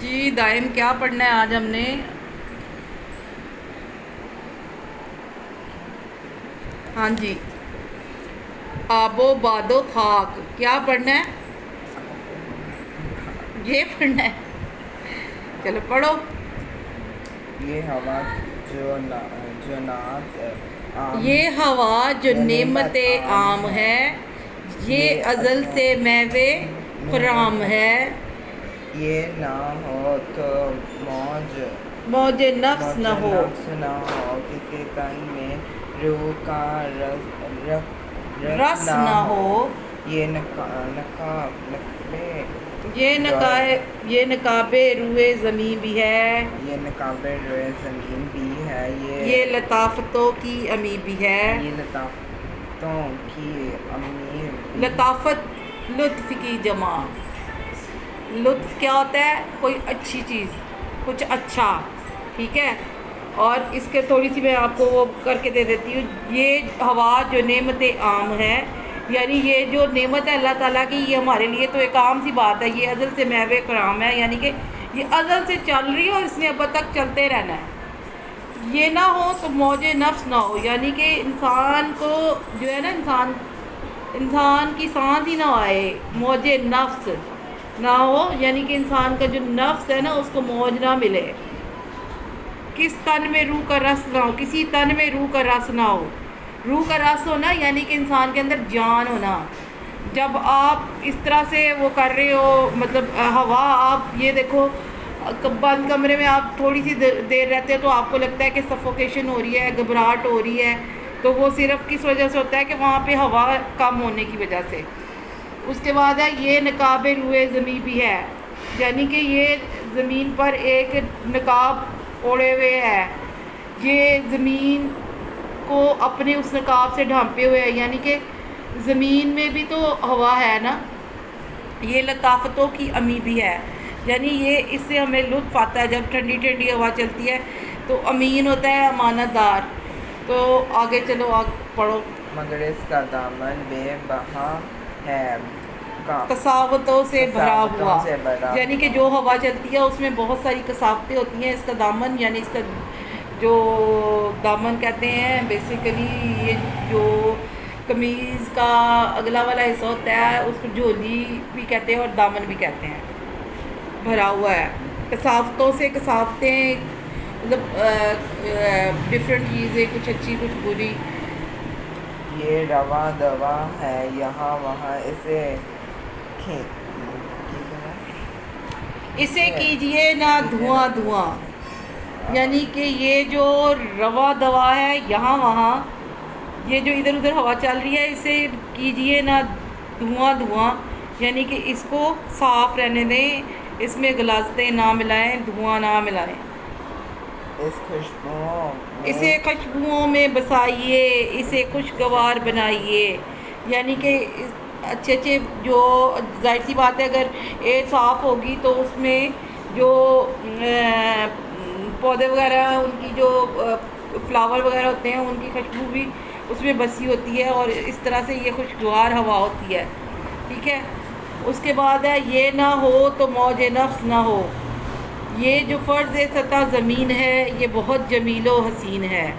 جی دائم کیا پڑھنا ہے آج ہم نے؟ ہاں جی، آب و باد و خاک کیا پڑھنا ہے؟ یہ پڑھنا ہے، چلو پڑھو۔ یہ ہوا جو نعت عام یہ ہوا جو یہ نعمت عام ہے، یہ ازل سے میوے خرام ہے۔ یہ نہ ہو تو موج نفس نہ ہو، نہ ہو، کسی تن میں روح کا رس رس نہ نہ ہو۔ ہو، یہ یہ نقاب روئے زمیں بھی ہے، یہ نقاب روئے زمین بھی ہے، یہ لطافتوں کی امی بھی ہے۔ یہ لطافتوں کی امیر بھی۔ لطافت لطف کی جمع، لطف کیا ہوتا ہے؟ کوئی اچھی چیز، کچھ اچھا، ٹھیک ہے۔ اور اس کے تھوڑی سی میں آپ کو وہ کر کے دے دیتی ہوں۔ یہ ہوا جو نعمت عام ہے، یعنی یہ جو نعمت ہے اللہ تعالیٰ کی، یہ ہمارے لیے تو ایک عام سی بات ہے۔ یہ ازل سے میوے کرام ہے، یعنی کہ یہ ازل سے چل رہی ہے اور اس نے اب تک چلتے رہنا ہے۔ یہ نہ ہو تو موج نفس نہ ہو، یعنی کہ انسان کو جو ہے نا، انسان کی سانس ہی نہ آئے، موج نفس نہ ہو، یعنی کہ انسان کا جو نفس ہے نا اس کو موج نہ ملے۔ کس تن میں روح کا رس نہ ہو، کسی تن میں روح کا رس نہ ہو۔ روح کا رس ہونا یعنی کہ انسان کے اندر جان ہونا۔ جب آپ اس طرح سے وہ کر رہے ہو، مطلب ہوا، آپ یہ دیکھو بند کمرے میں آپ تھوڑی سی دیر رہتے ہیں تو آپ کو لگتا ہے کہ سفوکیشن ہو رہی ہے، گھبراہٹ ہو رہی ہے، تو وہ صرف کس وجہ سے ہوتا ہے کہ وہاں پہ ہوا کم ہونے کی وجہ سے۔ اس کے بعد ہے یہ نقاب روئے زمیں بھی ہے، یعنی کہ یہ زمین پر ایک نقاب اوڑے ہوئے ہے، یہ زمین کو اپنے اس نقاب سے ڈھانپے ہوئے ہے، یعنی کہ زمین میں بھی تو ہوا ہے نا۔ یہ لطافتوں کی امی بھی ہے، یعنی یہ اس سے ہمیں لطف آتا ہے جب ٹھنڈی ٹھنڈی ہوا چلتی ہے، تو امین ہوتا ہے امانت دار۔ تو آگے چلو، آگے پڑھو۔ مگر اس کا دامن بے بہا ہے، کثاوتوں سے بھرا ہوا، سے بھرا یعنی کہ جو ہوا چلتی ہے اس میں بہت ساری کثافتیں ہوتی ہیں۔ اس کا دامن یعنی اس کا جو دامن کہتے ہیں بیسیکلی، یہ جو قمیض کا اگلا والا حصہ ہوتا ہے اس کو جھولی بھی کہتے ہیں اور دامن بھی کہتے ہیں، بھرا ہوا ہے کثافتوں سے۔ کثافتیں مطلب ڈفرینٹ چیزیں، کچھ اچھی کچھ بری۔ یہ روا دوا ہے یہاں وہاں، اسے کیجئے نہ دھواں دھواں، یعنی کہ یہ جو روا دوا ہے یہاں وہاں، یہ جو ادھر ادھر ہوا چل رہی ہے، اسے کیجئے نہ دھواں دھواں، یعنی کہ اس کو صاف رہنے دیں، اس میں غلاظتیں نہ ملائیں، دھواں نہ ملائیں۔ اسے خوشبوؤں میں بسائیے، اسے خوشگوار بنائیے، یعنی کہ اچھے اچھے جو ظاہر سی بات ہے اگر ایئر صاف ہوگی تو اس میں جو پودے وغیرہ ان کی جو فلاور وغیرہ ہوتے ہیں ان کی خوشبو بھی اس میں بسی ہوتی ہے، اور اس طرح سے یہ خوشگوار ہوا ہوتی ہے، ٹھیک ہے۔ اس کے بعد ہے یہ نہ ہو تو موج نفس نہ ہو، یہ جو فرض سطح زمین ہے یہ بہت جمیل و حسین ہے۔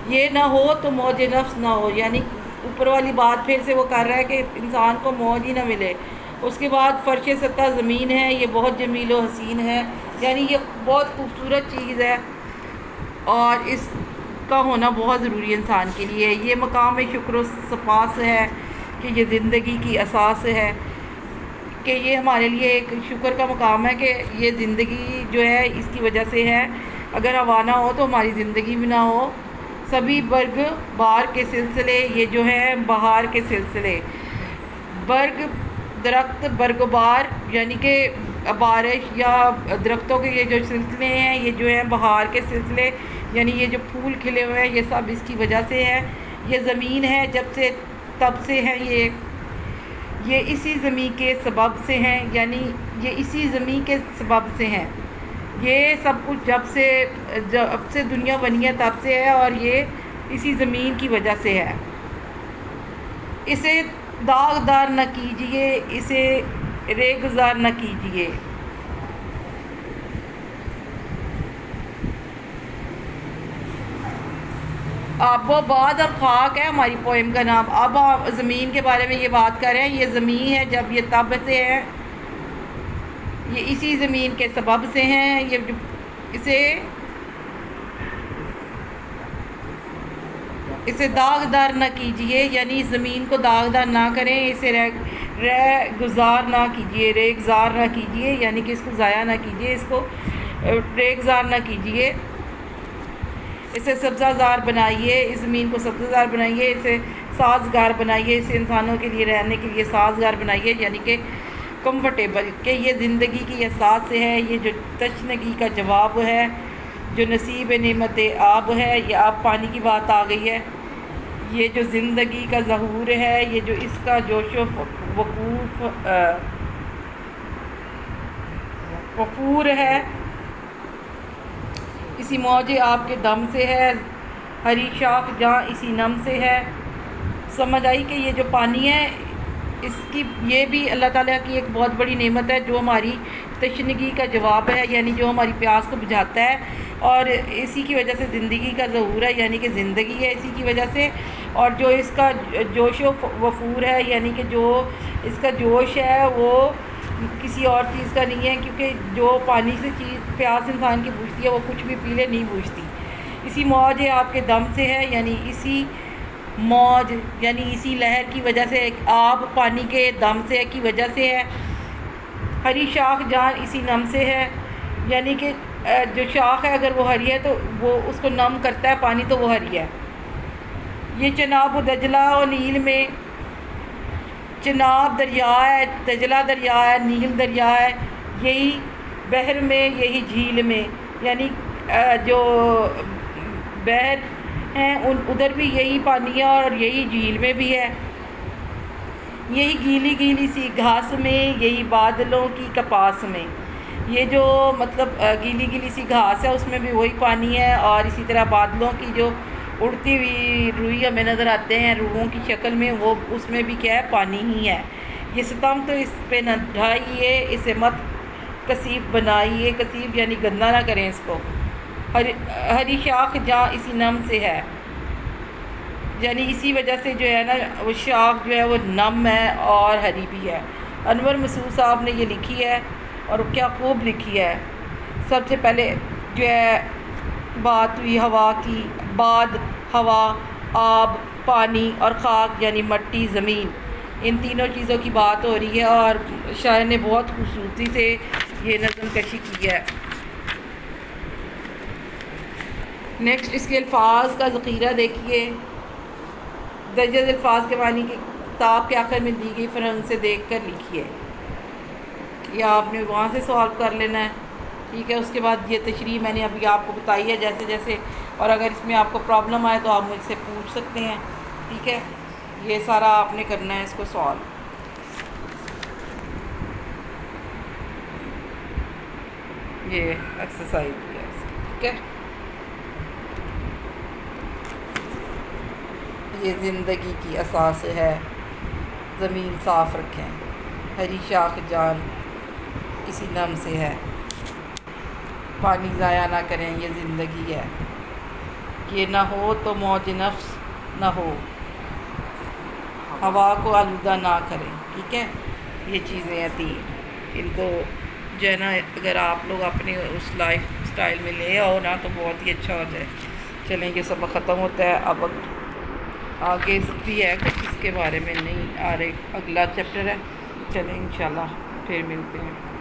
یہ نہ ہو تو موج نفس نہ ہو، یعنی اوپر والی بات پھر سے وہ کر رہا ہے کہ انسان کو موج ہی نہ ملے۔ اس کے بعد فرش سطح زمین ہے یہ بہت جمیل و حسین ہے، یعنی یہ بہت خوبصورت چیز ہے اور اس کا ہونا بہت ضروری ہے انسان کے لیے۔ یہ مقام شکر و سپاس ہے کہ یہ زندگی کی اساس ہے، کہ یہ ہمارے لیے ایک شکر کا مقام ہے کہ یہ زندگی جو ہے اس کی وجہ سے ہے۔ اگر ہوا نہ ہو تو ہماری زندگی بھی نہ ہو۔ سبھی برگ بہار کے سلسلے، یہ جو ہے بہار کے سلسلے، برگ درخت، برگ بار یعنی کہ بارش یا درختوں کے یہ جو سلسلے ہیں یہ جو ہیں بہار کے سلسلے، یعنی یہ جو پھول کھلے ہوئے ہیں یہ سب اس کی وجہ سے ہے۔ یہ زمین ہے جب سے تب سے ہے، یہ اسی زمین کے سبب سے ہیں، یعنی یہ اسی زمین کے سبب سے ہیں۔ یہ سب کچھ جب سے دنیا بنی ہے تب سے ہے، اور یہ اسی زمین کی وجہ سے ہے۔ اسے داغدار نہ کیجیے، اسے ریگزار نہ کیجیے، آب و باد اور خاک ہے ہماری پوئم کا نام. اب آپ زمین کے بارے میں یہ بات کر رہے ہیں. یہ زمین ہے جب یہ تب سے ہے، یہ اسی زمین کے سبب سے ہیں. اسے داغدار نہ کیجیے، یعنی زمین کو داغدار نہ کریں. اسے ریگزار نہ کیجیے، ریگزار نہ کیجیے، یعنی کہ اس کو ضائع نہ کیجیے، اس کو ریگزار نہ کیجیے. اسے سبزہ زار بنائیے، اس زمین کو سبزہ زار بنائیے، اسے سازگار بنائیے، اسے انسانوں کے لیے رہنے کے لیے سازگار بنائیے، یعنی کہ کمفرٹیبل، کہ یہ زندگی کی احساس سے ہے. یہ جو تشنگی کا جواب ہے، جو نصیب نعمت آب ہے. یہ آب پانی کی بات آ گئی ہے. یہ جو زندگی کا ظہور ہے، یہ جو اس کا جوش و وفور ہے، اسی موج آپ کے دم سے ہے. ہری شاخ جہاں اسی نم سے ہے. سمجھ آئی کہ یہ جو پانی ہے، اس کی یہ بھی اللہ تعالیٰ کی ایک بہت بڑی نعمت ہے، جو ہماری تشنگی کا جواب ہے، یعنی جو ہماری پیاس کو بجھاتا ہے. اور اسی کی وجہ سے زندگی کا ظہور ہے، یعنی کہ زندگی ہے اسی کی وجہ سے. اور جو اس کا جوش و وفور ہے، یعنی کہ جو اس کا جوش ہے وہ کسی اور چیز کا نہیں ہے، کیونکہ جو پانی سے پیاس انسان کی بجھتی ہے وہ کچھ بھی پی لے نہیں بجھتی. اسی موج آپ کے دم سے ہے، یعنی اسی موج، یعنی اسی لہر کی وجہ سے. آب پانی کے دم سے کی وجہ سے ہے. ہری شاخ جان اسی نم سے ہے، یعنی کہ جو شاخ ہے اگر وہ ہری ہے تو وہ اس کو نم کرتا ہے پانی، تو وہ ہری ہے. یہ چناب و دجلہ و نیل میں، چناب دریا ہے، دجلہ دریا ہے، نیل دریا ہے. یہی بحر میں، یہی جھیل میں، یعنی جو بحر ہیں ادھر بھی یہی پانی ہے اور یہی جھیل میں بھی ہے. یہی گیلی گیلی سی گھاس میں، یہی بادلوں کی کپاس میں. یہ جو مطلب گیلی گیلی سی گھاس ہے اس میں بھی وہی پانی ہے، اور اسی طرح بادلوں کی جو اڑتی ہوئی روئی ہمیں نظر آتے ہیں روحوں کی شکل میں، وہ اس میں بھی کیا ہے؟ پانی ہی ہے. یہ ستم تو اس پہ نہ ڈھائیے، اسے مت کثیف بنائیے. کثیف یعنی گندا نہ کریں اس کو. ہری شاخ جہاں اسی نم سے ہے، یعنی اسی وجہ سے جو ہے نا وہ شاخ جو ہے وہ نم ہے اور ہری بھی ہے. انور مسعود صاحب نے یہ لکھی ہے اور کیا خوب لکھی ہے. سب سے پہلے جو ہے بات ہوئی ہوا کی. بعد ہوا، آب، پانی اور خاک یعنی مٹی، زمین، ان تینوں چیزوں کی بات ہو رہی ہے، اور شاعر نے بہت خوبصورتی سے یہ نظم کشی کی ہے. نیکسٹ اس کے الفاظ کا ذخیرہ دیکھیے. درجہ الفاظ کے معنی کی کتاب کے آخر میں دی گئی فرہنگ سے دیکھ کر لکھیے. یہ آپ نے وہاں سے سوالو کر لینا ہے، ٹھیک ہے. اس کے بعد یہ تشریح میں نے ابھی آپ کو بتائی ہے جیسے جیسے، اور اگر اس میں آپ کو پرابلم آئے تو آپ مجھ سے پوچھ سکتے ہیں، ٹھیک ہے. یہ سارا آپ نے کرنا ہے اس کو سوالو. یہ ایکسرسائز ہے، ٹھیک ہے. یہ زندگی کی اساس ہے. زمین صاف رکھیں. ہری شاخ جان اسی نم سے ہے. پانی ضائع نہ کریں، یہ زندگی ہے. یہ نہ ہو تو موج نفس نہ ہو. ہوا کو آلودہ نہ کریں، ٹھیک ہے. یہ چیزیں ہیں تین. ان کو جو ہے نا اگر آپ لوگ اپنے اس لائف سٹائل میں لے آؤ نا تو بہت ہی اچھا ہو جائے. چلیں یہ سبق ختم ہوتا ہے. اب آگے بھی ہے کچھ اس کے بارے میں نہیں آ رہے، اگلا چیپٹر ہے. چلیں انشاءاللہ پھر ملتے ہیں.